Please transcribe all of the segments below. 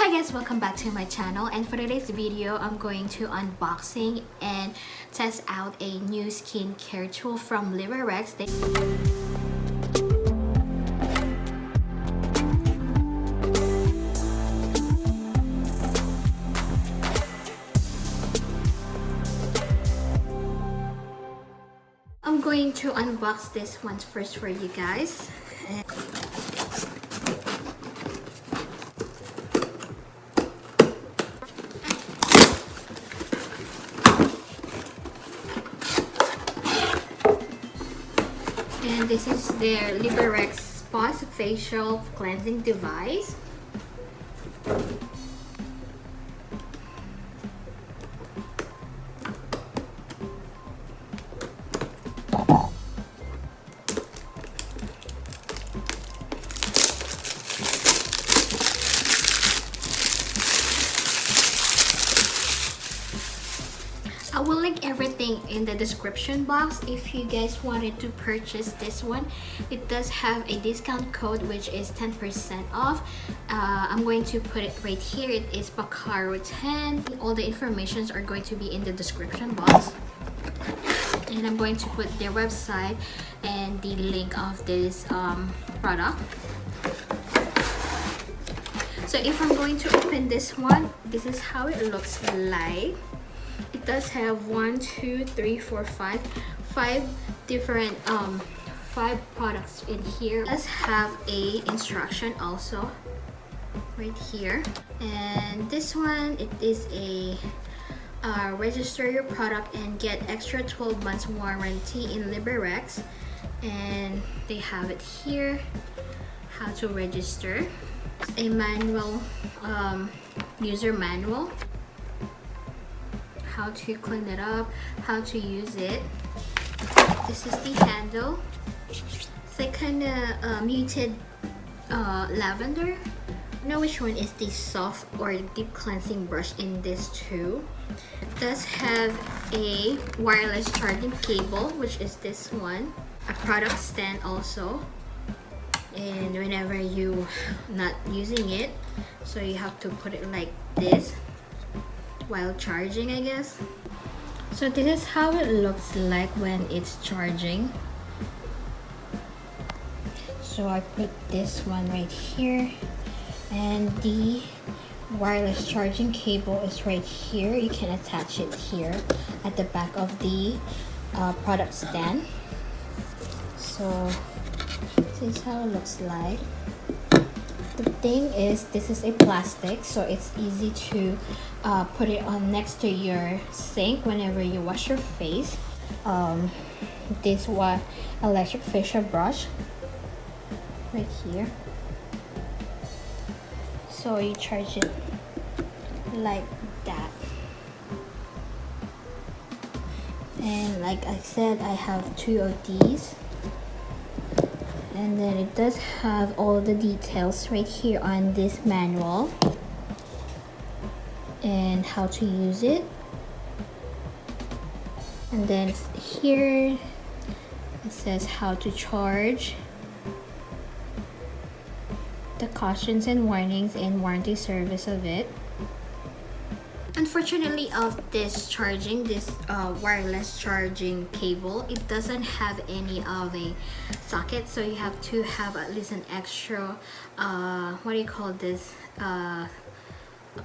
Hi guys, welcome back to my channel, and for today's video I'm going to unboxing and test out a new skincare tool from Liberex. I'm going to unbox this one first for you guys. And this is their Liberex Spa Facial Cleansing Device. I will link everything in the description box if you guys wanted to purchase this one. It does have a discount code which is 10% off. I'm going to put it right here. It is Pacarro 10. All the informations are going to be in the description box. And I'm going to put their website and the link of this product. So if I'm going to open this one, this is how it looks like. It does have 5 different five products in here. It does have a instruction also right here, and this one, it is a register your product and get extra 12 months warranty in Liberex, and they have it here how to register, a manual, user manual, how to clean it up, how to use it. This is the handle. It's like kind of muted lavender. I don't know which one is the soft or deep cleansing brush in this too. It does have a wireless charging cable, which is this one. A product stand also. And whenever you not using it, so you have to put it like this while charging, I guess. So this is how it looks like when it's charging. So I put this one right here, and the wireless charging cable is right here. You can attach it here at the back of the product stand. So this is how it looks like. The thing is, this is a plastic, so it's easy to put it on next to your sink whenever you wash your face. This one electric facial brush right here. So you charge it like that. And like I said, I have 2 of these. And then it does have all the details right here on this manual and how to use it. And then here it says how to charge, the cautions and warnings and warranty service of it. Unfortunately, of this charging, this wireless charging cable, it doesn't have any of a socket, so you have to have at least an extra what do you call this,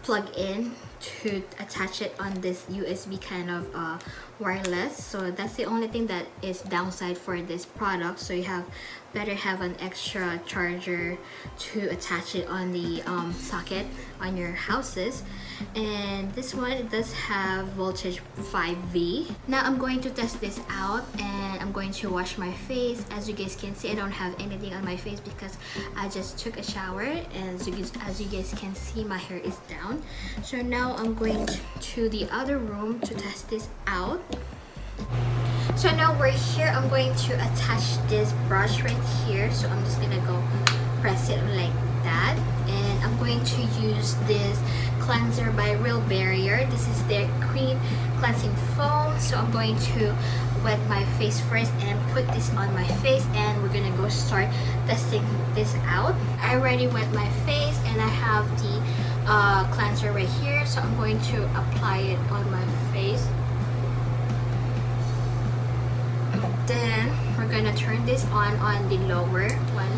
plug in to attach it on this USB kind of wireless. So that's the only thing that is downside for this product. So you have better have an extra charger to attach it on the socket on your houses. And this one, it does have voltage 5V. Now I'm going to test this out, and I'm going to wash my face. As you guys can see, I don't have anything on my face because I just took a shower, and as you guys can see, my hair is down. So now I'm going to the other room to test this out. So now we're here. I'm going to attach this brush right here. So I'm just gonna go press it like that, and I'm going to use this cleanser by Real Barrier. This is their cream cleansing foam. So I'm going to wet my face first and put this on my face, and we're gonna go start testing this out. I already wet my face, and I have the right here, so I'm going to apply it on my face. Then we're gonna turn this on the lower one.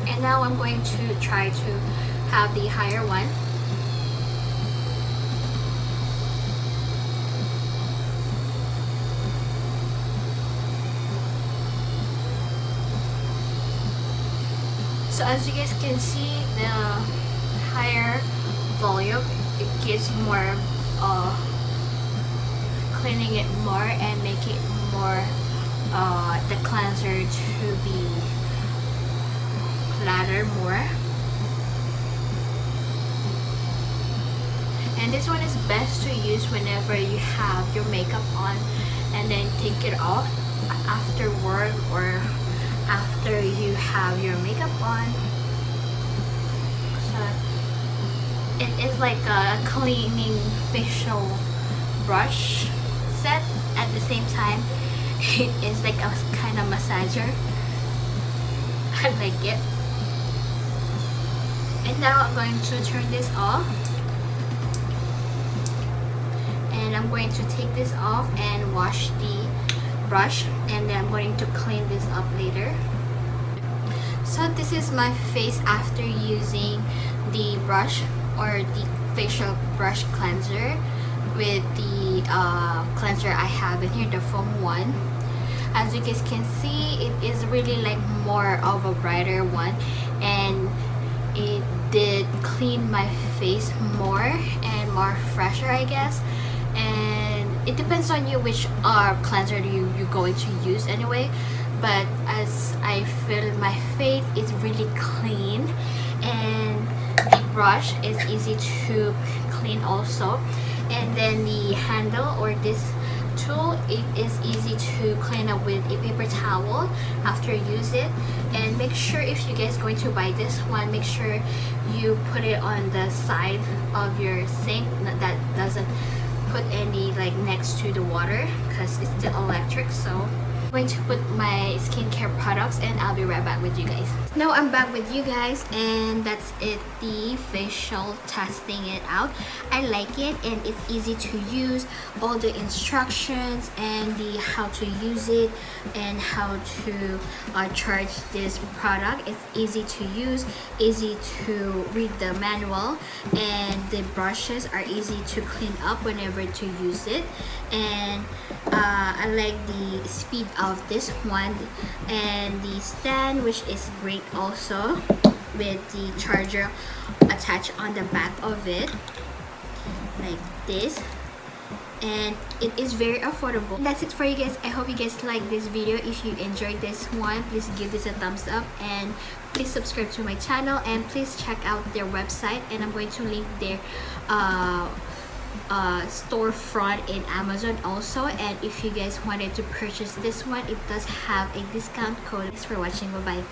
And now I'm going to try to have the higher one. So as you guys can see, the higher volume, it gives more cleaning it more and make it more the cleanser to be lather more. And this one is best to use whenever you have your makeup on and then take it off after work or after you have your makeup on. So it is like a cleaning facial brush set. At the same time, it is like a kind of massager. I like it. And now I'm going to turn this off. And I'm going to take this off and wash the brush, and then I'm going to clean this up later. So this is my face after using the brush or the facial brush cleanser with the cleanser I have in here, the foam one. As you guys can see, it is really like more of a brighter one, and it did clean my face more and more fresher, I guess. And it depends on you which cleanser you're going to use anyway, but as I feel my face is really clean, and the brush is easy to clean also, and then the handle or this tool, it is easy to clean up with a paper towel after you use it. And make sure, if you guys going to buy this one, make sure you put it on the side of your sink that doesn't put any like next to the water, because it's still electric. So I'm going to put my skincare products and I'll be right back with you guys. Now I'm back with you guys, and that's it, the facial, testing it out. I like it and it's easy to use. All the instructions and the how to use it and how to charge this product, it's easy to use, easy to read the manual, and the brushes are easy to clean up whenever to use it. And I like the speed of this one, and the stand, which is great also, with the charger attached on the back of it like this. And it is very affordable. That's it for you guys. I hope you guys like this video. If you enjoyed this one, please give this a thumbs up, and please subscribe to my channel, and please check out their website, and I'm going to link their storefront in Amazon also. And if you guys wanted to purchase this one, it does have a discount code. Thanks for watching. Bye bye.